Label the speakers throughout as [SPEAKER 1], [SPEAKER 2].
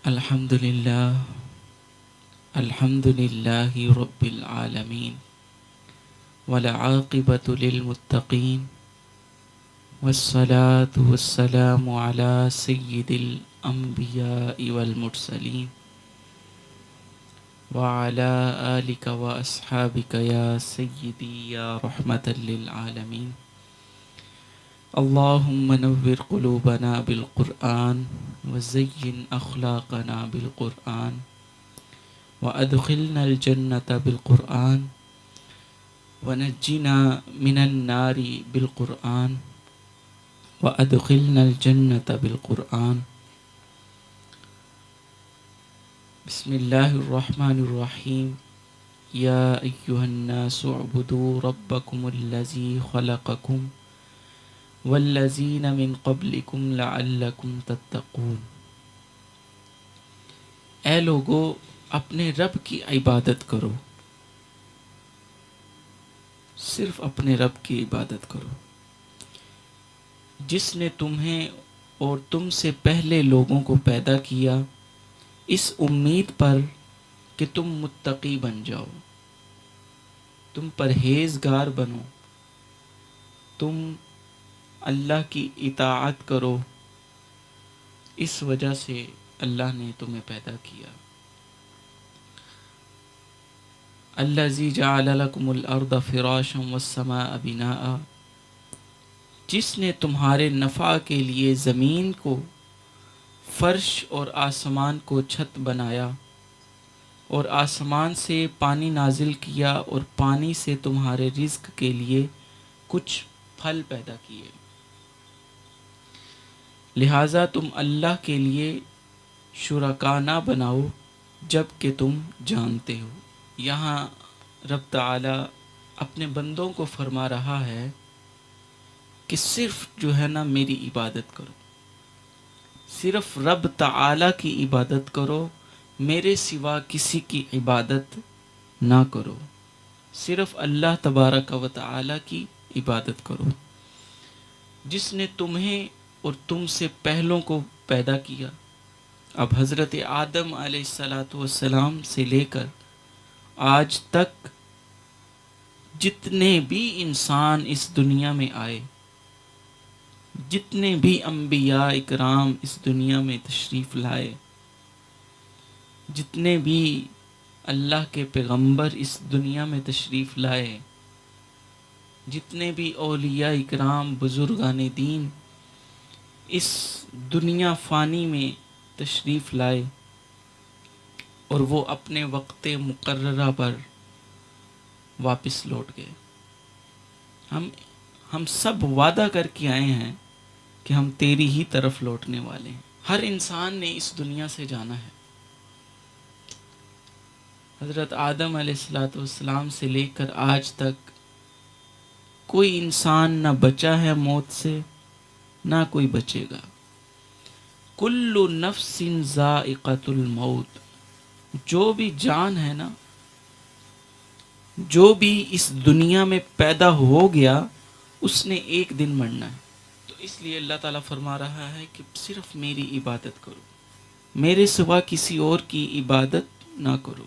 [SPEAKER 1] الحمد للہ رب العالمین والعاقبۃ للمتقین والصلاة والسلام علی سید الانبیاء والمرسلین وعلی آلک واصحابک یا سیدی یا رحمۃ للعالمین اللہم نور قلوبنا بالقرآن وزین اخلاقنا بالقرآن وادخلنا الجنة بالقرآن ونجنا من النار بالقرآن وادخلنا الجنة بالقرآن. بسم اللہ الرحمن الرحیم. یا ایہا الناس اعبدوا ربکم الذی خلقکم والذین من قبلکم لعلکم تتقون. اے لوگو اپنے رب کی عبادت کرو، صرف اپنے رب کی عبادت کرو جس نے تمہیں اور تم سے پہلے لوگوں کو پیدا کیا، اس امید پر کہ تم متقی بن جاؤ، تم پرہیزگار بنو، تم اللہ کی اطاعت کرو. اس وجہ سے اللہ نے تمہیں پیدا کیا. الذی جعل لکم الارض فراشا والسماء بناء، جس نے تمہارے نفع کے لیے زمین کو فرش اور آسمان کو چھت بنایا، اور آسمان سے پانی نازل کیا اور پانی سے تمہارے رزق کے لیے کچھ پھل پیدا کیے. لہٰذا تم اللہ کے لیے شرکا نہ بناؤ جب کہ تم جانتے ہو. یہاں رب تعالی اپنے بندوں کو فرما رہا ہے کہ صرف جو ہے نا میری عبادت کرو، صرف رب تعالی کی عبادت کرو، میرے سوا کسی کی عبادت نہ کرو، صرف اللہ تبارک و تعالی کی عبادت کرو جس نے تمہیں اور تم سے پہلوں کو پیدا کیا. اب حضرت آدم علیہ السلام سے لے کر آج تک جتنے بھی انسان اس دنیا میں آئے، جتنے بھی انبیاء اکرام اس دنیا میں تشریف لائے، جتنے بھی اللہ کے پیغمبر اس دنیا میں تشریف لائے، جتنے بھی اولیاء اکرام بزرگان دین اس دنیا فانی میں تشریف لائے، اور وہ اپنے وقت مقررہ پر واپس لوٹ گئے. ہم سب وعدہ کر کے آئے ہیں کہ ہم تیری ہی طرف لوٹنے والے ہیں. ہر انسان نے اس دنیا سے جانا ہے. حضرت آدم علیہ السلام سے لے کر آج تک کوئی انسان نہ بچا ہے موت سے، نہ کوئی بچے گا. کل نفس ذائقۃ الموت، جو بھی جان ہے نا، جو بھی اس دنیا میں پیدا ہو گیا، اس نے ایک دن مرنا ہے. تو اس لیے اللہ تعالیٰ فرما رہا ہے کہ صرف میری عبادت کرو، میرے سوا کسی اور کی عبادت نہ کرو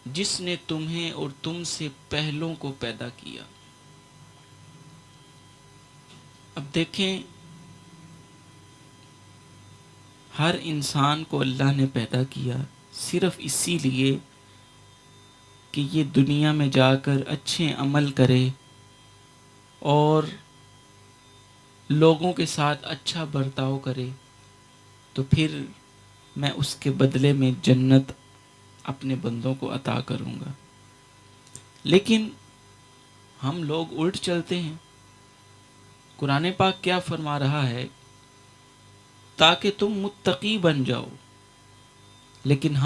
[SPEAKER 1] جس نے تمہیں اور تم سے پہلوں کو پیدا کیا. اب دیکھیں، ہر انسان کو اللہ نے پیدا کیا صرف اسی لیے کہ یہ دنیا میں جا کر اچھے عمل کرے اور لوگوں کے ساتھ اچھا برتاؤ کرے، تو پھر میں اس کے بدلے میں جنت اپنے بندوں کو عطا کروں گا. لیکن ہم لوگ الٹ چلتے ہیں. قرآن پاک کیا فرما رہا ہے؟ تاکہ تم متقی بن جاؤ. لیکن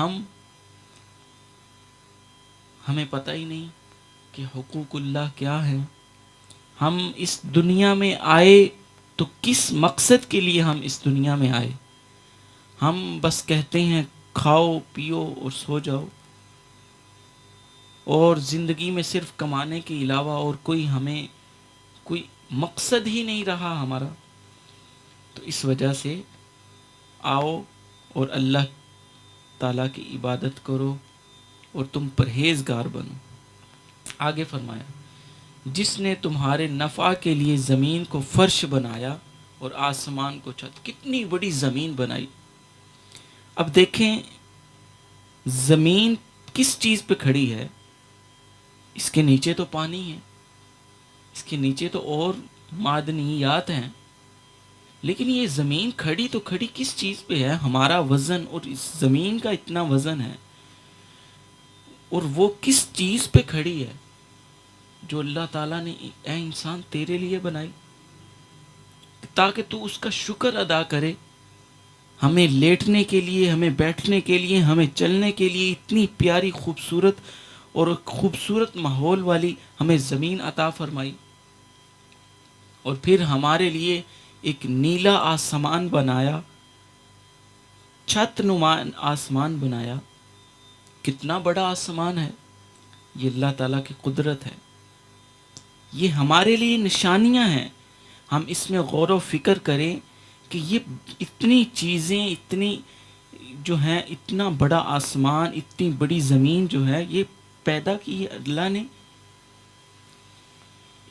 [SPEAKER 1] ہمیں پتہ ہی نہیں کہ حقوق اللہ کیا ہے. ہم اس دنیا میں آئے تو کس مقصد کے لیے ہم اس دنیا میں آئے؟ ہم بس کہتے ہیں کھاؤ پیو اور سو جاؤ، اور زندگی میں صرف کمانے کے علاوہ اور ہمیں کوئی مقصد ہی نہیں رہا ہمارا. تو اس وجہ سے آؤ اور اللہ تعالیٰ کی عبادت کرو اور تم پرہیزگار بنو۔ آگے فرمایا جس نے تمہارے نفع کے لیے زمین کو فرش بنایا اور آسمان کو چھت۔ کتنی بڑی زمین بنائی۔ اب دیکھیں زمین کس چیز پہ کھڑی ہے؟ اس کے نیچے تو پانی ہے، اس کے نیچے تو اور معدنیات ہیں، لیکن یہ زمین کھڑی تو کھڑی کس چیز پہ ہے؟ ہمارا وزن اور اس زمین کا اتنا وزن ہے، اور وہ کس چیز پہ کھڑی ہے؟ جو اللہ تعالیٰ نے اے انسان تیرے لیے بنائی، تاکہ تو اس کا شکر ادا کرے۔ ہمیں لیٹنے کے لیے، ہمیں بیٹھنے کے لیے، ہمیں چلنے کے لیے اتنی پیاری خوبصورت اور خوبصورت ماحول والی ہمیں زمین عطا فرمائی، اور پھر ہمارے لیے ایک نیلا آسمان بنایا، چھت نما آسمان بنایا۔ کتنا بڑا آسمان ہے! یہ اللہ تعالیٰ کی قدرت ہے، یہ ہمارے لیے نشانیاں ہیں۔ ہم اس میں غور و فکر کریں کہ یہ اتنی چیزیں، اتنی جو ہیں، اتنا بڑا آسمان، اتنی بڑی زمین جو ہے، یہ پیدا کی ہے اللہ نے۔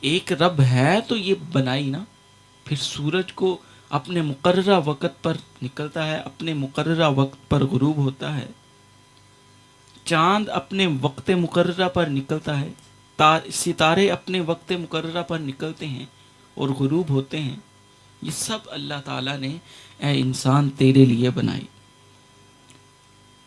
[SPEAKER 1] ایک رب ہے تو یہ بنائی نا۔ پھر سورج کو اپنے مقررہ وقت پر نکلتا ہے، اپنے مقررہ وقت پر غروب ہوتا ہے، چاند اپنے وقت مقررہ پر نکلتا ہے، ستارے اپنے وقت مقررہ پر نکلتے ہیں اور غروب ہوتے ہیں۔ یہ سب اللہ تعالیٰ نے اے انسان تیرے لیے بنائی۔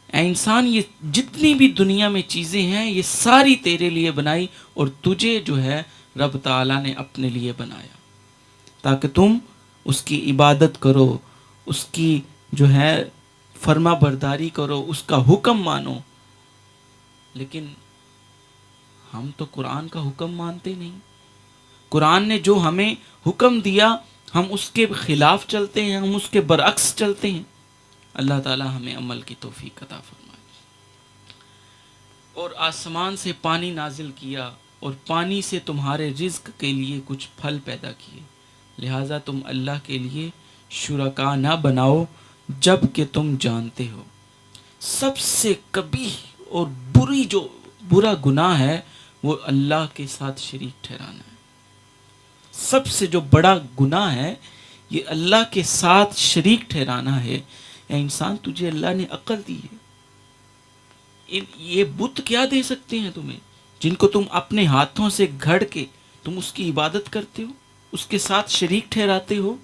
[SPEAKER 1] اے انسان یہ جتنی بھی دنیا میں چیزیں ہیں یہ ساری تیرے لیے بنائی، اور تجھے جو ہے رب تعالیٰ نے اپنے لیے بنایا تاکہ تم اس کی عبادت کرو، اس کی جو ہے فرما برداری کرو، اس کا حکم مانو۔ لیکن ہم تو قرآن کا حکم مانتے نہیں۔ قرآن نے جو ہمیں حکم دیا ہم اس کے خلاف چلتے ہیں، ہم اس کے برعکس چلتے ہیں۔ اللہ تعالی ہمیں عمل کی توفیق عطا فرمائے۔ اور آسمان سے پانی نازل کیا اور پانی سے تمہارے رزق کے لیے کچھ پھل پیدا کیے، لہٰذا تم اللہ کے لیے شرکا نہ بناؤ جب کہ تم جانتے ہو۔ سب سے کبیح اور جو برا گناہ ہے وہ اللہ کے ساتھ شریک ٹھہرانا ہے۔ سب سے جو بڑا گناہ ہے یہ اللہ کے ساتھ شریک ٹھہرانا ہے۔ اے انسان تجھے اللہ نے عقل دی ہے، یہ بت کیا دے سکتے ہیں تمہیں جن کو تم اپنے ہاتھوں سے گھڑ کے تم اس کی عبادت کرتے ہو، اس کے ساتھ شریک ٹھہراتے ہو۔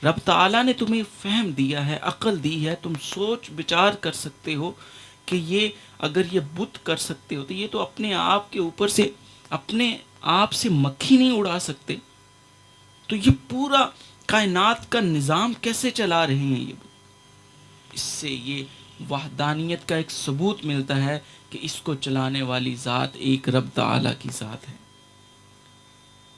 [SPEAKER 1] رب تعالیٰ نے تمہیں فہم دیا ہے، عقل دی ہے، تم سوچ بچار کر سکتے ہو کہ یہ اگر یہ بت کر سکتے ہو تو یہ تو اپنے آپ کے اوپر سے اپنے آپ سے مکھی نہیں اڑا سکتے، تو یہ پورا کائنات کا نظام کیسے چلا رہے ہیں یہ بت؟ اس سے یہ وحدانیت کا ایک ثبوت ملتا ہے کہ اس کو چلانے والی ذات ایک رب تعالیٰ کی ذات ہے۔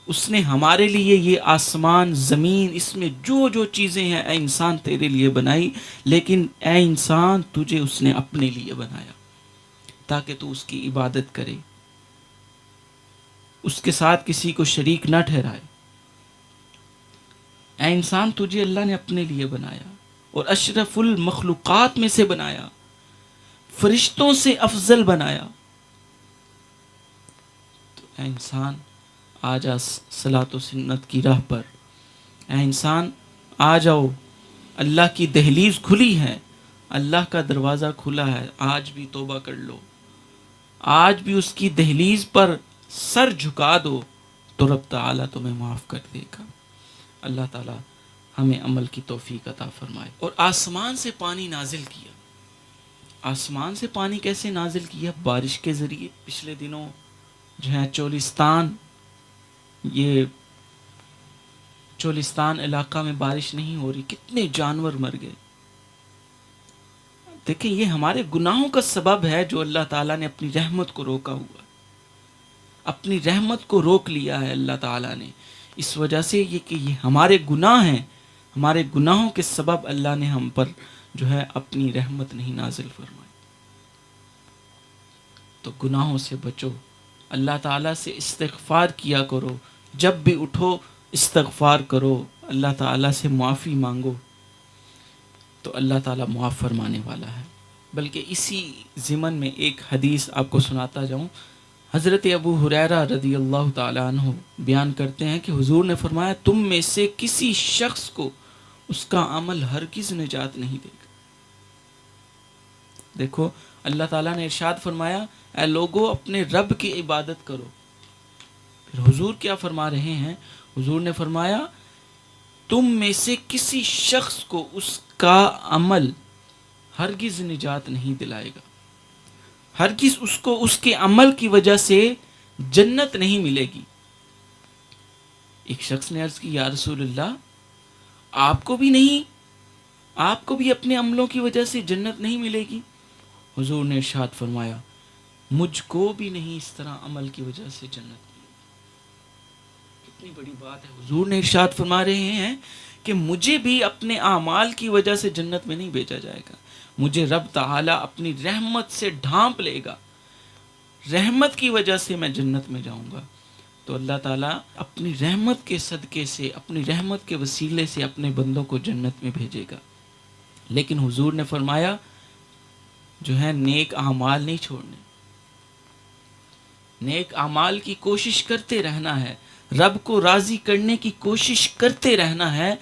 [SPEAKER 1] اس نے ہمارے لیے یہ آسمان، زمین، اس میں جو جو چیزیں ہیں اے انسان تیرے لیے بنائی، لیکن اے انسان تجھے اس نے اپنے لیے بنایا تاکہ تو اس کی عبادت کرے، اس کے ساتھ کسی کو شریک نہ ٹھہرائے۔ اے انسان تجھے اللہ نے اپنے لیے بنایا اور اشرف المخلوقات میں سے بنایا، فرشتوں سے افضل بنایا۔ تو اے انسان آ جا صلاۃ و سنت کی راہ پر، اے انسان آ جاؤ، اللہ کی دہلیز کھلی ہے، اللہ کا دروازہ کھلا ہے، آج بھی توبہ کر لو، آج بھی اس کی دہلیز پر سر جھکا دو تو رب تعالیٰ تمہیں معاف کر دے گا۔ اللہ تعالیٰ ہمیں عمل کی توفیق عطا فرمائے۔ اور آسمان سے پانی نازل کیا۔ آسمان سے پانی کیسے نازل کیا؟ بارش کے ذریعے۔ پچھلے دنوں جو ہے چولستان علاقہ میں بارش نہیں ہو رہی، کتنے جانور مر گئے۔ دیکھیں یہ ہمارے گناہوں کا سبب ہے جو اللہ تعالیٰ نے اپنی رحمت کو روکا ہوا، اپنی رحمت کو روک لیا ہے اللہ تعالیٰ نے، اس وجہ سے یہ کہ یہ ہمارے گناہ ہیں، ہمارے گناہوں کے سبب اللہ نے ہم پر جو ہے اپنی رحمت نہیں نازل فرمائی۔ تو گناہوں سے بچو، اللہ تعالیٰ سے استغفار کیا کرو، جب بھی اٹھو استغفار کرو، اللہ تعالیٰ سے معافی مانگو۔ تو اللہ تعالیٰ معاف فرمانے والا ہے۔ بلکہ اسی ضمن میں ایک حدیث آپ کو سناتا جاؤں۔ حضرت ابو ہریرہ رضی اللہ تعالیٰ عنہ بیان کرتے ہیں کہ حضور نے فرمایا تم میں سے کسی شخص کو اس کا عمل ہرگز نجات نہیں دے گا۔ دیکھو اللہ تعالیٰ نے ارشاد فرمایا اے لوگو اپنے رب کی عبادت کرو۔ پھر حضور کیا فرما رہے ہیں؟ حضور نے فرمایا تم میں سے کسی شخص کو اس کا عمل ہرگز نجات نہیں دلائے گا، ہرگز اس کو اس کے عمل کی وجہ سے جنت نہیں ملے گی۔ ایک شخص نے عرض کی یا رسول اللہ آپ کو بھی نہیں، آپ کو بھی اپنے عملوں کی وجہ سے جنت نہیں ملے گی؟ حضور نے ارشاد فرمایا مجھ کو بھی نہیں اس طرح عمل کی وجہ سے جنت ملے گی۔ کتنی بڑی بات ہے، حضور نے ارشاد فرما رہے ہیں کہ مجھے بھی اپنے اعمال کی وجہ سے جنت میں نہیں بھیجا جائے گا، مجھے رب تعالیٰ اپنی رحمت سے ڈھانپ لے گا، رحمت کی وجہ سے میں جنت میں جاؤں گا۔ تو اللہ تعالیٰ اپنی رحمت کے صدقے سے، اپنی رحمت کے وسیلے سے اپنے بندوں کو جنت میں بھیجے گا۔ لیکن حضور نے فرمایا جو ہے نیک اعمال نہیں چھوڑنے، نیک اعمال کی کوشش کرتے رہنا ہے، رب کو راضی کرنے کی کوشش کرتے رہنا ہے،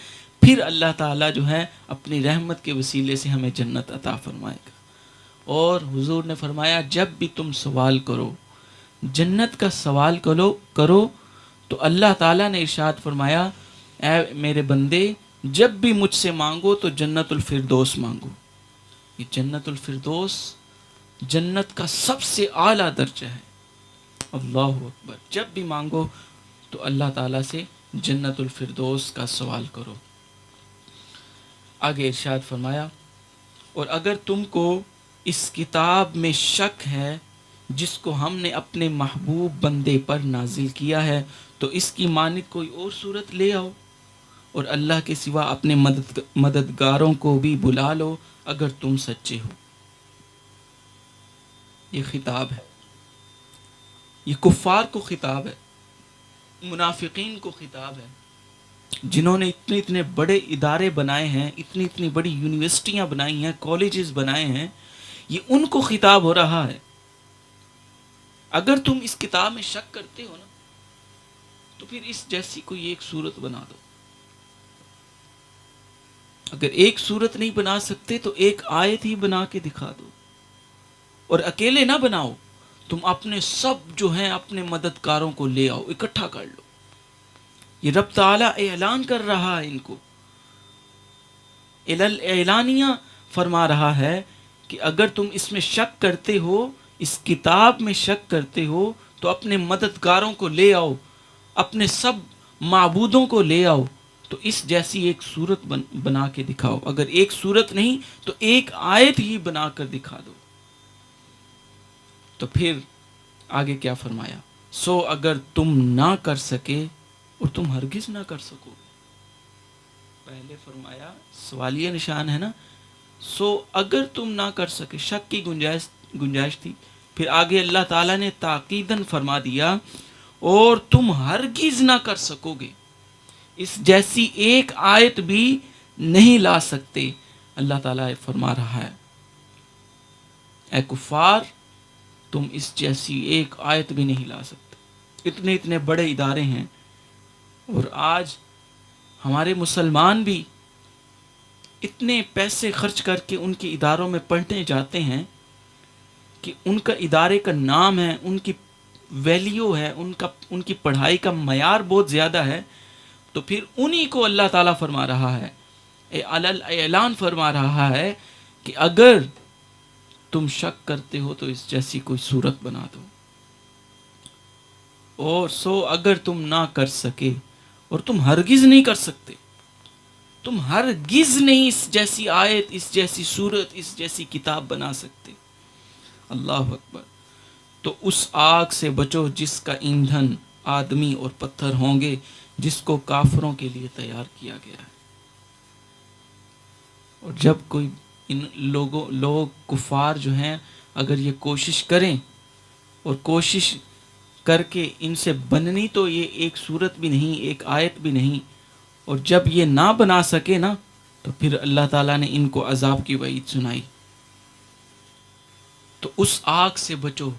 [SPEAKER 1] پھر اللہ تعالیٰ جو ہے اپنی رحمت کے وسیلے سے ہمیں جنت عطا فرمائے گا۔ اور حضور نے فرمایا جب بھی تم سوال کرو، جنت کا سوال کرو تو اللہ تعالیٰ نے ارشاد فرمایا اے میرے بندے جب بھی مجھ سے مانگو تو جنت الفردوس مانگو۔ یہ جنت الفردوس جنت کا سب سے اعلیٰ درجہ ہے۔ اللہ اکبر، جب بھی مانگو تو اللہ تعالیٰ سے جنت الفردوس کا سوال کرو۔ آگے ارشاد فرمایا اور اگر تم کو اس کتاب میں شک ہے جس کو ہم نے اپنے محبوب بندے پر نازل کیا ہے تو اس کی مانند کوئی اور صورت لے آؤ اور اللہ کے سوا اپنے مددگاروں کو بھی بلا لو اگر تم سچے ہو۔ یہ خطاب ہے، یہ کفار کو خطاب ہے، منافقین کو خطاب ہے، جنہوں نے اتنے بڑے ادارے بنائے ہیں، اتنی بڑی یونیورسٹیاں بنائی ہیں، کالجز بنائے ہیں، یہ ان کو خطاب ہو رہا ہے۔ اگر تم اس کتاب میں شک کرتے ہو نا تو پھر اس جیسی کوئی ایک صورت بنا دو، اگر ایک صورت نہیں بنا سکتے تو ایک آیت ہی بنا کے دکھا دو، اور اکیلے نہ بناؤ، تم اپنے سب جو ہیں اپنے مددگاروں کو لے آؤ، اکٹھا کر لو۔ یہ رب تعالیٰ اعلان کر رہا ہے، ان کو اعلانیہ فرما رہا ہے کہ اگر تم اس میں شک کرتے ہو، اس کتاب میں شک کرتے ہو تو اپنے مددگاروں کو لے آؤ، اپنے سب معبودوں کو لے آؤ، تو اس جیسی ایک صورت بنا کے دکھاؤ۔ اگر ایک صورت نہیں تو ایک آیت ہی بنا کر دکھا دو۔ تو پھر آگے کیا فرمایا؟ سو اگر تم نہ کر سکے اور تم ہرگز نہ کر سکو، پہلے فرمایا سوالیہ نشان ہے نا، سو اگر تم نہ کر سکے، شک کی گنجائش تھی، پھر آگے اللہ تعالیٰ نے تاکیداً فرما دیا اور تم ہرگز نہ کر سکو گے، اس جیسی ایک آیت بھی نہیں لا سکتے۔ اللہ تعالیٰ فرما رہا ہے اے کفار تم اس جیسی ایک آیت بھی نہیں لا سکتے۔ اتنے بڑے ادارے ہیں، اور آج ہمارے مسلمان بھی اتنے پیسے خرچ کر کے ان کے اداروں میں پڑھنے جاتے ہیں کہ ان کا ادارے کا نام ہے، ان کی ویلیو ہے، ان کی پڑھائی کا معیار بہت زیادہ ہے، تو پھر انہی کو اللہ تعالیٰ فرما رہا ہے، اعلان فرما رہا ہے کہ اگر تم شک کرتے ہو تو اس جیسی کوئی صورت بنا دو، اور سو اگر تم نہ کر سکے اور تم ہرگز نہیں کر سکتے، تم ہرگز نہیں اس جیسی آیت، اس جیسی صورت، اس جیسی کتاب بنا سکتے۔ اللہ اکبر۔ تو اس آگ سے بچو جس کا ایندھن آدمی اور پتھر ہوں گے، جس کو کافروں کے لیے تیار کیا گیا ہے۔ اور جب کوئی ان لوگ کفار جو ہیں اگر یہ کوشش کریں اور کوشش کر کے ان سے بننی تو یہ ایک صورت بھی نہیں، ایک آیت بھی نہیں، اور جب یہ نہ بنا سکے نا تو پھر اللہ تعالیٰ نے ان کو عذاب کی وعید سنائی. تو اس آگ سے بچو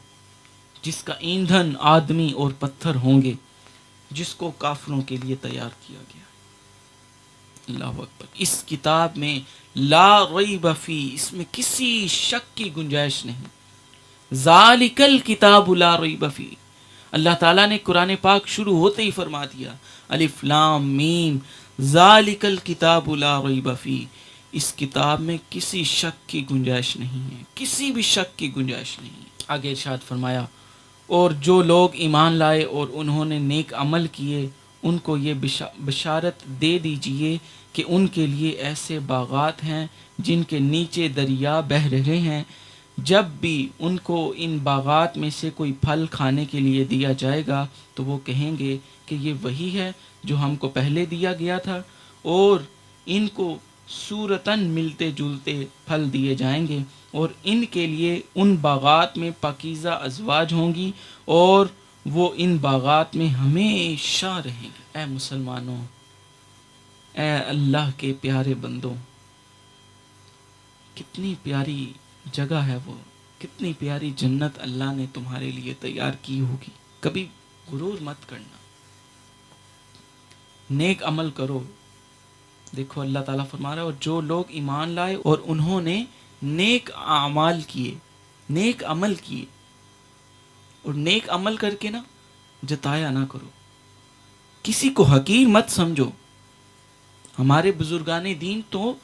[SPEAKER 1] جس کا ایندھن آدمی اور پتھر ہوں گے، جس کو کافروں کے لیے تیار کیا گیا. اللہ اکبر. اس کتاب میں لا ریب فی، اس میں کسی شک کی گنجائش نہیں. ذالک الکتاب لا ریب فی. اللہ تعالیٰ نے قرآن پاک شروع ہوتے ہی فرما دیا الف لام میم ذالک الکتاب لا ریب فی. اس کتاب میں کسی شک کی گنجائش نہیں ہے، کسی بھی شک کی گنجائش نہیں. آگے ارشاد فرمایا اور جو لوگ ایمان لائے اور انہوں نے نیک عمل کیے ان کو یہ بشارت دے دیجئے کہ ان کے لیے ایسے باغات ہیں جن کے نیچے دریا بہہ رہے ہیں. جب بھی ان کو ان باغات میں سے کوئی پھل کھانے کے لیے دیا جائے گا تو وہ کہیں گے کہ یہ وہی ہے جو ہم کو پہلے دیا گیا تھا، اور ان کو صورتاً ملتے جلتے پھل دیے جائیں گے، اور ان کے لیے ان باغات میں پاکیزہ ازواج ہوں گی اور وہ ان باغات میں ہمیشہ رہیں گے. اے مسلمانوں، اے اللہ کے پیارے بندوں، کتنی پیاری جگہ ہے وہ، کتنی پیاری جنت اللہ نے تمہارے لیے تیار کی ہوگی. کبھی غرور مت کرنا، نیک عمل کرو. دیکھو اللہ تعالیٰ فرما رہا ہے اور جو لوگ ایمان لائے اور انہوں نے نیک اعمال کیے، نیک عمل کیے. اور نیک عمل کر کے نا جتایا نہ کرو، کسی کو حقیر مت سمجھو. ہمارے بزرگان دین تو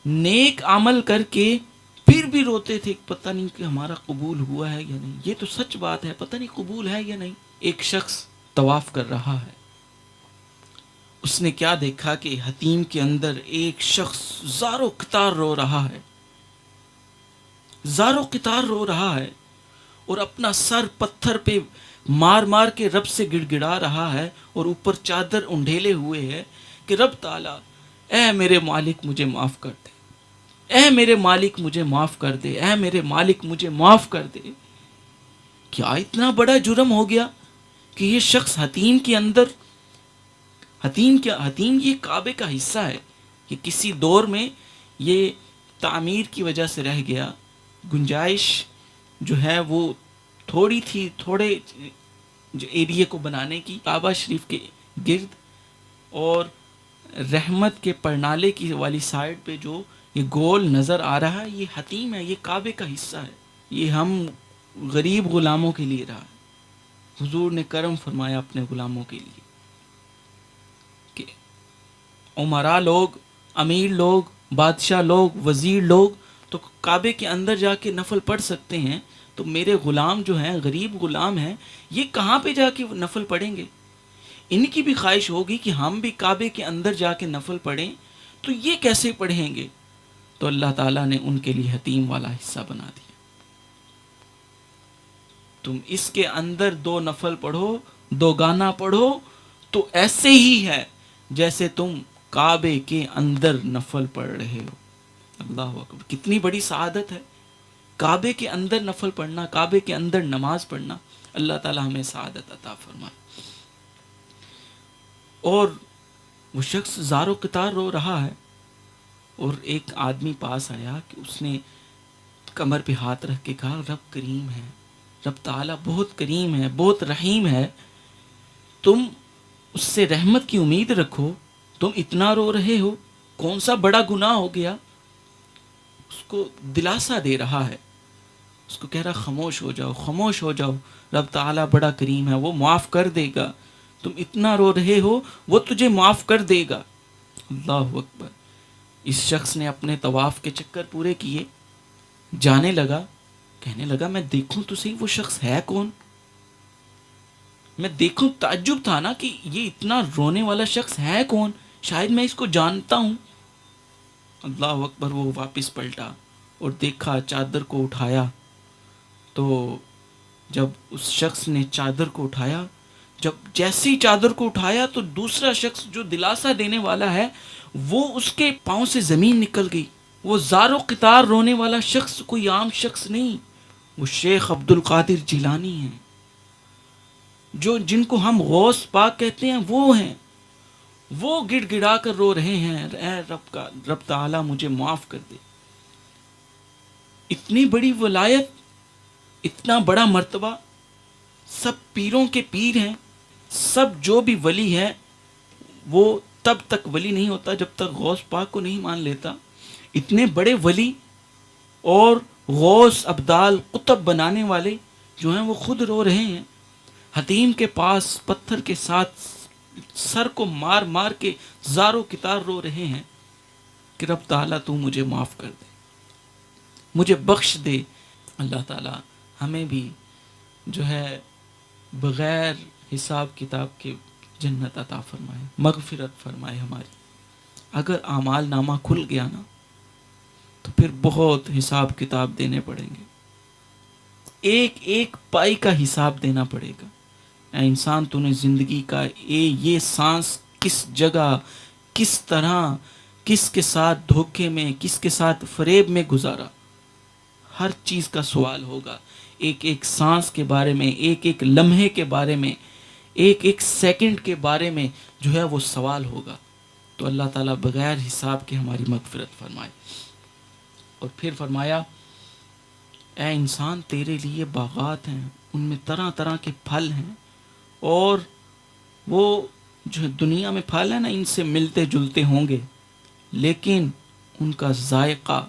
[SPEAKER 1] نیک عمل کر کے پھر بھی روتے تھے، پتہ نہیں کہ ہمارا قبول ہوا ہے یا نہیں. یہ تو سچ بات ہے، پتہ نہیں قبول ہے یا نہیں. ایک شخص طواف کر رہا ہے، اس نے کیا دیکھا کہ حتیم کے اندر ایک شخص زار و قطار رو رہا ہے، زار و قطار رو رہا ہے، اور اپنا سر پتھر پہ مار مار کے رب سے گڑ گڑا رہا ہے، اور اوپر چادر انڈھیلے ہوئے ہے کہ رب تعالیٰ اے میرے مالک مجھے معاف کر دے، اے میرے مالک مجھے معاف کر دے، اے میرے مالک مجھے معاف کر دے. کیا اتنا بڑا جرم ہو گیا کہ یہ شخص حتیم کے اندر، حتیم یہ کعبے کا حصہ ہے کہ کسی دور میں یہ تعمیر کی وجہ سے رہ گیا. گنجائش جو ہے وہ تھوڑی تھی، تھوڑے جو ایریے کو بنانے کی کعبہ شریف کے گرد، اور رحمت کے پرنالے کی والی سائڈ پہ جو یہ گول نظر آ رہا ہے یہ حتیم ہے، یہ کعبے کا حصہ ہے. یہ ہم غریب غلاموں کے لیے رہا. حضور نے کرم فرمایا اپنے غلاموں کے لیے کہ عمرا لوگ، امیر لوگ، بادشاہ لوگ، وزیر لوگ تو کعبے کے اندر جا کے نفل پڑھ سکتے ہیں، تو میرے غلام جو ہیں، غریب غلام ہیں، یہ کہاں پہ جا کے نفل پڑھیں گے؟ ان کی بھی خواہش ہوگی کہ ہم بھی کعبے کے اندر جا کے نفل پڑھیں، تو یہ کیسے پڑھیں گے؟ تو اللہ تعالیٰ نے ان کے لیے حتیم والا حصہ بنا دیا. تم اس کے اندر 2 نفل پڑھو، 2 گانا پڑھو تو ایسے ہی ہے جیسے تم کعبے کے اندر نفل پڑھ رہے ہو. اللہ اکبر، کتنی بڑی سعادت ہے کعبے کے اندر نفل پڑھنا، کعبے کے اندر نماز پڑھنا. اللہ تعالیٰ ہمیں سعادت عطا فرمائے. اور وہ شخص زار و قطار رو رہا ہے، اور ایک آدمی پاس آیا کہ اس نے کمر پہ ہاتھ رکھ کے کہا رب کریم ہے، رب تعالیٰ بہت کریم ہے، بہت رحیم ہے، تم اس سے رحمت کی امید رکھو، تم اتنا رو رہے ہو، کون سا بڑا گناہ ہو گیا؟ اس کو دلاسا دے رہا ہے، اس کو کہہ رہا خاموش ہو جاؤ، خاموش ہو جاؤ، رب تعالیٰ بڑا کریم ہے، وہ معاف کر دے گا. تم اتنا رو رہے ہو، وہ تجھے معاف کر دے گا. اللہ اکبر. اس شخص نے اپنے طواف کے چکر پورے کیے، جانے لگا، کہنے لگا میں دیکھوں تو صحیح وہ شخص ہے کون، میں دیکھوں. تعجب تھا نا کہ یہ اتنا رونے والا شخص ہے کون، شاید میں اس کو جانتا ہوں. اللہ اکبر. وہ واپس پلٹا اور دیکھا، چادر کو اٹھایا. تو جب اس شخص نے چادر کو اٹھایا، جب جیسی چادر کو اٹھایا تو دوسرا شخص جو دلاسا دینے والا ہے وہ اس کے پاؤں سے زمین نکل گئی. وہ زار و قطار رونے والا شخص کوئی عام شخص نہیں، وہ شیخ عبد القادر جیلانی ہیں، جن کو ہم غوث پاک کہتے ہیں، وہ ہیں. وہ گڑ گڑا کر رو رہے ہیں اے رب تعالیٰ مجھے معاف کر دے. اتنی بڑی ولایت، اتنا بڑا مرتبہ، سب پیروں کے پیر ہیں. سب جو بھی ولی ہے وہ تب تک ولی نہیں ہوتا جب تک غوث پاک کو نہیں مان لیتا. اتنے بڑے ولی اور غوث ابدال قطب بنانے والے جو ہیں وہ خود رو رہے ہیں. حتیم کے پاس پتھر کے ساتھ سر کو مار مار کے زاروں کتار رو رہے ہیں کہ رب تعالیٰ تو مجھے معاف کر دے، مجھے بخش دے. اللہ تعالیٰ ہمیں بھی جو ہے بغیر حساب کتاب کے جنت عطا فرمائے، مغفرت فرمائے ہماری. اگر اعمال نامہ کھل گیا نا تو پھر بہت حساب کتاب دینے پڑیں گے، ایک ایک پائی کا حساب دینا پڑے گا. اے انسان تو نے زندگی کا یہ سانس کس جگہ، کس طرح، کس کے ساتھ دھوکے میں، کس کے ساتھ فریب میں گزارا، ہر چیز کا سوال ہوگا. ایک ایک سانس کے بارے میں، ایک ایک لمحے کے بارے میں، ایک ایک سیکنڈ کے بارے میں جو ہے وہ سوال ہوگا. تو اللہ تعالیٰ بغیر حساب کے ہماری مغفرت فرمائے. اور پھر فرمایا اے انسان تیرے لیے باغات ہیں، ان میں طرح طرح کے پھل ہیں، اور وہ جو دنیا میں پھل ہیں نا ان سے ملتے جلتے ہوں گے، لیکن ان کا ذائقہ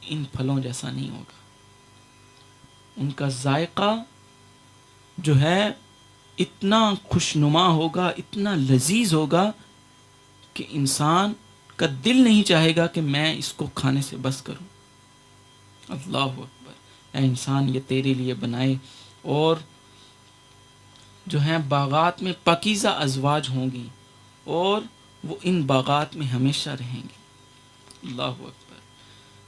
[SPEAKER 1] ان پھلوں جیسا نہیں ہوگا. ان کا ذائقہ جو ہے اتنا خوشنما ہوگا، اتنا لذیذ ہوگا کہ انسان کا دل نہیں چاہے گا کہ میں اس کو کھانے سے بس کروں. اللہ اکبر. اے انسان یہ تیرے لیے بنائے، اور جو ہیں باغات میں پاکیزہ ازواج ہوں گی، اور وہ ان باغات میں ہمیشہ رہیں گی. اللہ اکبر.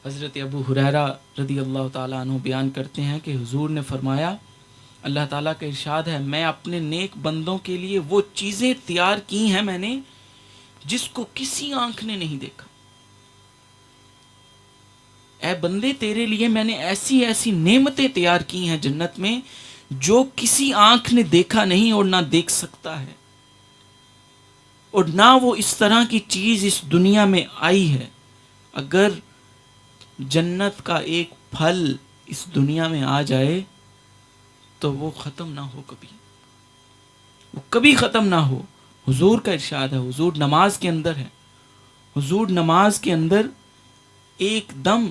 [SPEAKER 1] حضرت ابو ہریرہ رضی اللہ تعالیٰ عنہ بیان کرتے ہیں کہ حضور نے فرمایا، اللہ تعالیٰ کا ارشاد ہے میں اپنے نیک بندوں کے لیے وہ چیزیں تیار کی ہیں میں نے جس کو کسی آنکھ نے نہیں دیکھا. اے بندے تیرے لیے میں نے ایسی ایسی نعمتیں تیار کی ہیں جنت میں جو کسی آنکھ نے دیکھا نہیں اور نہ دیکھ سکتا ہے، اور نہ وہ اس طرح کی چیز اس دنیا میں آئی ہے. اگر جنت کا ایک پھل اس دنیا میں آ جائے تو وہ ختم نہ ہو، کبھی وہ کبھی ختم نہ ہو. حضور کا ارشاد ہے، حضور نماز کے اندر ہے، حضور نماز کے اندر ایک دم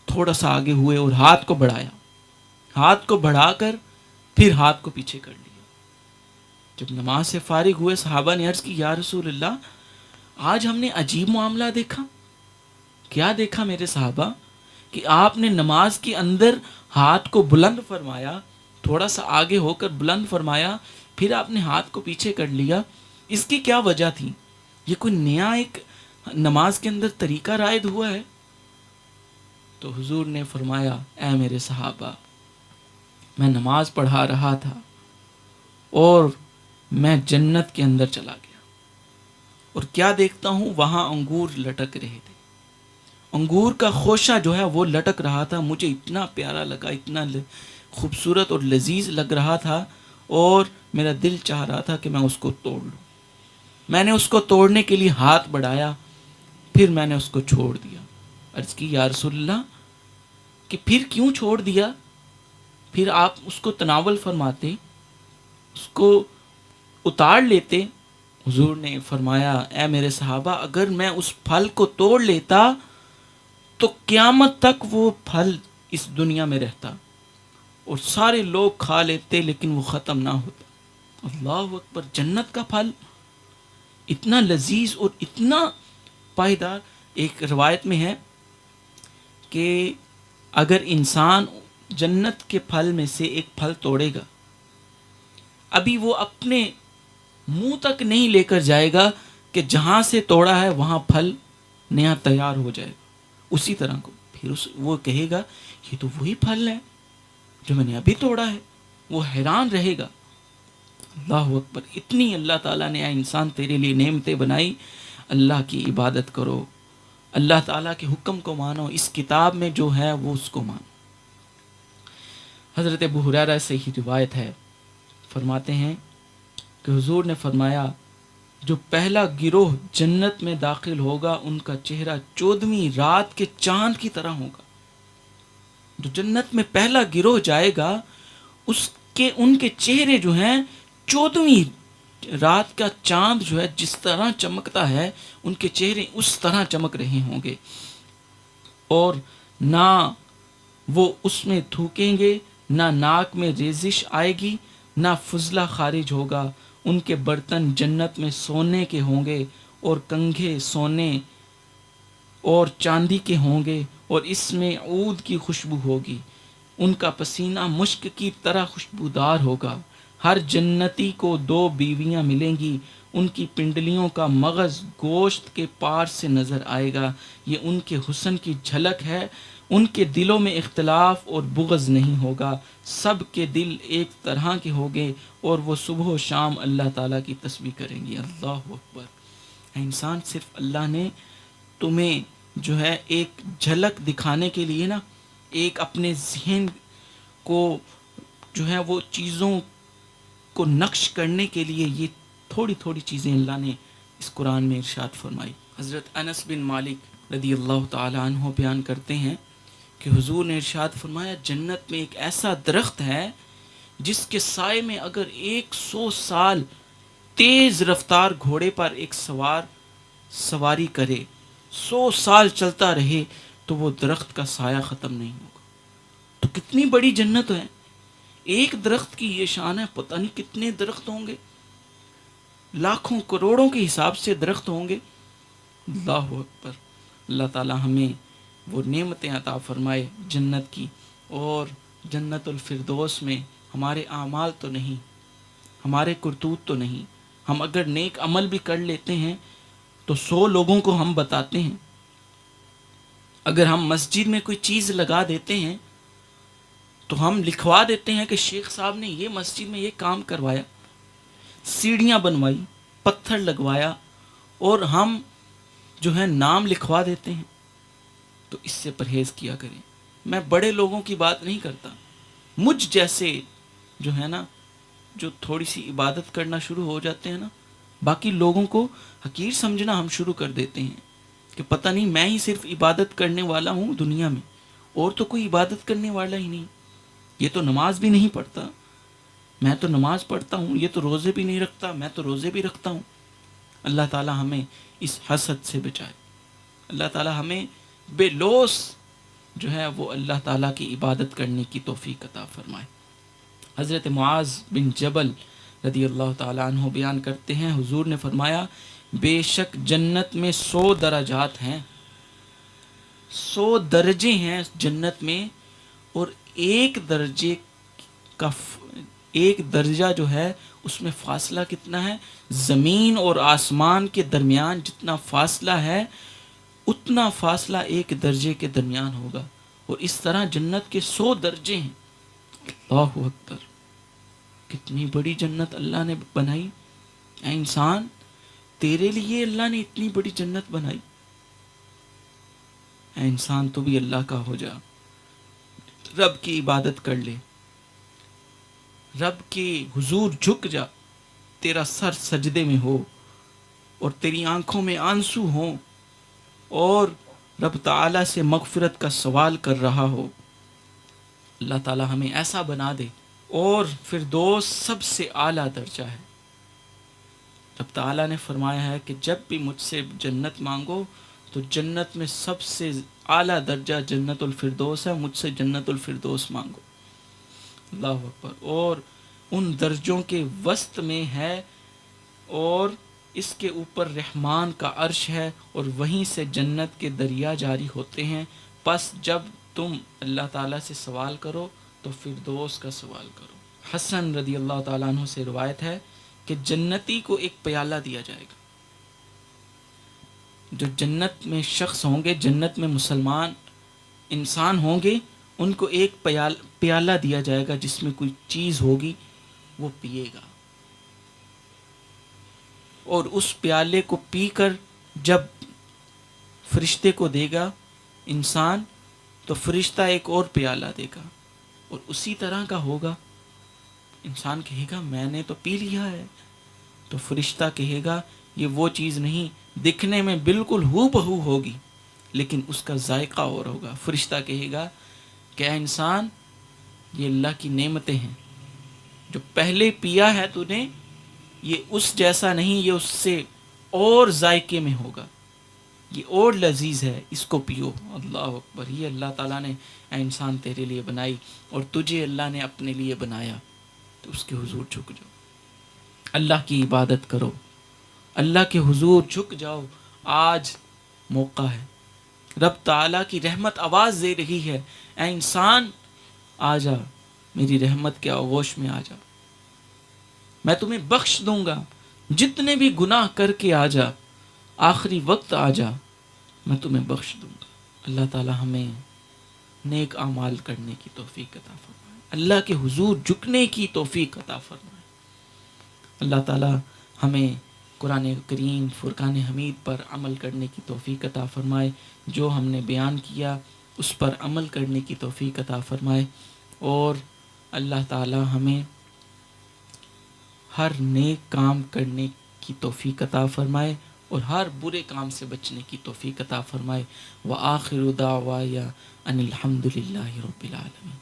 [SPEAKER 1] تھوڑا سا آگے ہوئے اور ہاتھ کو بڑھایا، ہاتھ کو بڑھا کر پھر ہاتھ کو پیچھے کر لیا. جب نماز سے فارغ ہوئے صحابہ نے عرض کی یا رسول اللہ آج ہم نے عجیب معاملہ دیکھا. کیا دیکھا میرے صحابہ؟ کہ آپ نے نماز کے اندر ہاتھ کو بلند فرمایا، تھوڑا سا آگے ہو کر بلند فرمایا، پھر آپ نے ہاتھ کو پیچھے کر لیا. اس کی کیا وجہ تھی؟ یہ کوئی نیا ایک نماز کے اندر طریقہ رائج ہوا ہے؟ تو حضور نے فرمایا اے میرے صحابہ میں نماز پڑھا رہا تھا اور میں جنت کے اندر چلا گیا، اور کیا دیکھتا ہوں وہاں انگور لٹک رہے تھے. انگور کا خوشہ جو ہے وہ لٹک رہا تھا، مجھے اتنا پیارا لگا، اتنا خوبصورت اور لذیذ لگ رہا تھا، اور میرا دل چاہ رہا تھا کہ میں اس کو توڑ لوں. میں نے اس کو توڑنے کے لیے ہاتھ بڑھایا، پھر میں نے اس کو چھوڑ دیا. عرض کی یا رسول اللہ کہ پھر کیوں چھوڑ دیا؟ پھر آپ اس کو تناول فرماتے، اس کو اتار لیتے. حضور نے فرمایا اے میرے صحابہ اگر میں اس پھل کو توڑ لیتا تو قیامت تک وہ پھل اس دنیا میں رہتا اور سارے لوگ کھا لیتے لیکن وہ ختم نہ ہوتا. اللہ اکبر. جنت کا پھل اتنا لذیذ اور اتنا پائیدار. ایک روایت میں ہے کہ اگر انسان جنت کے پھل میں سے ایک پھل توڑے گا، ابھی وہ اپنے منہ تک نہیں لے کر جائے گا کہ جہاں سے توڑا ہے وہاں پھل نیا تیار ہو جائے گا اسی طرح کو. پھر وہ کہے گا یہ تو وہی پھل ہے جو میں نے ابھی توڑا ہے. وہ حیران رہے گا. اللہ اکبر. اتنی اللہ تعالیٰ نے انسان تیرے لیے نعمتیں بنائی. اللہ کی عبادت کرو، اللہ تعالیٰ کے حکم کو مانو، اس کتاب میں جو ہے وہ اس کو مانو. حضرت ابو ہریرہ سے ہی روایت ہے، فرماتے ہیں کہ حضور نے فرمایا جو پہلا گروہ جنت میں داخل ہوگا ان کا چہرہ 14ویں رات کے چاند کی طرح ہوگا. جو جنت میں پہلا گروہ جائے گا ان کے چہرے جو ہیں 14ویں رات کا چاند جو ہے جس طرح چمکتا ہے ان کے چہرے اس طرح چمک رہے ہوں گے، اور نہ وہ اس میں تھوکیں گے، نہ ناک میں ریزش آئے گی، نہ فضلہ خارج ہوگا. ان کے برتن جنت میں سونے کے ہوں گے اور کنگھے سونے اور چاندی کے ہوں گے، اور اس میں عود کی خوشبو ہوگی. ان کا پسینہ مشک کی طرح خوشبودار ہوگا. ہر جنتی کو 2 بیویاں ملیں گی. ان کی پنڈلیوں کا مغز گوشت کے پار سے نظر آئے گا. یہ ان کے حسن کی جھلک ہے. ان کے دلوں میں اختلاف اور بغض نہیں ہوگا. سب کے دل ایک طرح کے ہوگے اور وہ صبح و شام اللہ تعالیٰ کی تسبیح کریں گے. اللہ اکبر. انسان صرف اللہ نے تمہیں جو ہے ایک جھلک دکھانے کے لیے نا، ایک اپنے ذہن کو جو ہے وہ چیزوں کو نقش کرنے کے لیے یہ تھوڑی تھوڑی چیزیں اللہ نے اس قرآن میں ارشاد فرمائی. حضرت انس بن مالک رضی اللہ تعالی عنہ بیان کرتے ہیں کہ حضور نے ارشاد فرمایا جنت میں ایک ایسا درخت ہے جس کے سائے میں اگر 100 سال تیز رفتار گھوڑے پر ایک سوار سواری کرے، 100 سال چلتا رہے تو وہ درخت کا سایہ ختم نہیں ہوگا. تو کتنی بڑی جنت ہے. ایک درخت کی یہ شان ہے، پتہ نہیں کتنے درخت ہوں گے، لاکھوں کروڑوں کے حساب سے درخت ہوں گے. اللہ اکبر. اللہ تعالی ہمیں وہ نعمتیں عطا فرمائے جنت کی، اور جنت الفردوس میں ہمارے اعمال تو نہیں، ہمارے کرتوت تو نہیں. ہم اگر نیک عمل بھی کر لیتے ہیں تو 100 لوگوں کو ہم بتاتے ہیں. اگر ہم مسجد میں کوئی چیز لگا دیتے ہیں تو ہم لکھوا دیتے ہیں کہ شیخ صاحب نے یہ مسجد میں یہ کام کروایا، سیڑھیاں بنوائی، پتھر لگوایا، اور ہم جو ہے نام لکھوا دیتے ہیں. تو اس سے پرہیز کیا کریں. میں بڑے لوگوں کی بات نہیں کرتا، مجھ جیسے جو ہے نا، جو تھوڑی سی عبادت کرنا شروع ہو جاتے ہیں نا، باقی لوگوں کو حقیر سمجھنا ہم شروع کر دیتے ہیں کہ پتہ نہیں میں ہی صرف عبادت کرنے والا ہوں دنیا میں، اور تو کوئی عبادت کرنے والا ہی نہیں. یہ تو نماز بھی نہیں پڑھتا، میں تو نماز پڑھتا ہوں. یہ تو روزے بھی نہیں رکھتا، میں تو روزے بھی رکھتا ہوں. اللہ تعالی ہمیں اس حسد سے بچائے. اللہ تعالی ہمیں بے لوث جو ہے وہ اللہ تعالیٰ کی عبادت کرنے کی توفیق عطا فرمائے. حضرت معاذ بن جبل رضی اللہ تعالیٰ عنہ بیان کرتے ہیں حضور نے فرمایا بے شک جنت میں 100 درجات ہیں، 100 درجے ہیں جنت میں، اور ایک درجہ جو ہے اس میں فاصلہ کتنا ہے؟ زمین اور آسمان کے درمیان جتنا فاصلہ ہے اتنا فاصلہ ایک درجے کے درمیان ہوگا. اور اس طرح جنت کے 100 درجے ہیں. اللہ اکبر. کتنی بڑی جنت اللہ نے بنائی. اے انسان، تیرے لیے اللہ نے اتنی بڑی جنت بنائی. اے انسان، تو بھی اللہ کا ہو جا، رب کی عبادت کر لے، رب کے حضور جھک جا، تیرا سر سجدے میں ہو اور تیری آنکھوں میں آنسو ہوں اور رب تعالیٰ سے مغفرت کا سوال کر رہا ہو. اللہ تعالیٰ ہمیں ایسا بنا دے. اور فردوس سب سے اعلیٰ درجہ ہے. رب تعالیٰ نے فرمایا ہے کہ جب بھی مجھ سے جنت مانگو تو جنت میں سب سے اعلیٰ درجہ جنت الفردوس ہے، مجھ سے جنت الفردوس مانگو. اللہ اکبر. اور ان درجوں کے وسط میں ہے، اور اس کے اوپر رحمان کا عرش ہے، اور وہیں سے جنت کے دریا جاری ہوتے ہیں. پس جب تم اللہ تعالیٰ سے سوال کرو تو فردوس کا سوال کرو. حسن رضی اللہ تعالیٰ عنہ سے روایت ہے کہ جنتی کو ایک پیالہ دیا جائے گا. جو جنت میں شخص ہوں گے، جنت میں مسلمان انسان ہوں گے، ان کو ایک پیالہ دیا جائے گا جس میں کوئی چیز ہوگی، وہ پیے گا. اور اس پیالے کو پی کر جب فرشتے کو دے گا انسان، تو فرشتہ ایک اور پیالہ دے گا اور اسی طرح کا ہوگا. انسان کہے گا میں نے تو پی لیا ہے، تو فرشتہ کہے گا یہ وہ چیز نہیں دکھنے میں بالکل ہو بہو ہوگی لیکن اس کا ذائقہ اور ہوگا. فرشتہ کہے گا کہ اے انسان یہ اللہ کی نعمتیں ہیں، جو پہلے پیا ہے تو نے یہ اس جیسا نہیں، یہ اس سے اور ذائقے میں ہوگا، یہ اور لذیذ ہے، اس کو پیو. اللہ اکبر. یہ اللہ تعالیٰ نے اے انسان تیرے لیے بنائی اور تجھے اللہ نے اپنے لیے بنایا، تو اس کے حضور جھک جاؤ، اللہ کی عبادت کرو، اللہ کے حضور جھک جاؤ. آج موقع ہے، رب تعالیٰ کی رحمت آواز دے رہی ہے، اے انسان آ جا میری رحمت کے آغوش میں آ جا، میں تمہیں بخش دوں گا، جتنے بھی گناہ کر کے آ جا، آخری وقت آ جا، میں تمہیں بخش دوں گا. اللہ تعالیٰ ہمیں نیک اعمال کرنے کی توفیق عطا فرمائے، اللہ کے حضور جھکنے کی توفیق عطا فرمائے. اللہ تعالیٰ ہمیں قرآن کریم فرقان حمید پر عمل کرنے کی توفیق عطا فرمائے، جو ہم نے بیان کیا اس پر عمل کرنے کی توفیق عطا فرمائے، اور اللہ تعالیٰ ہمیں ہر نیک کام کرنے کی توفیق عطا فرمائے اور ہر برے کام سے بچنے کی توفیق عطا فرمائے. وآخر دعوایا ان الحمد للہ رب العالمین.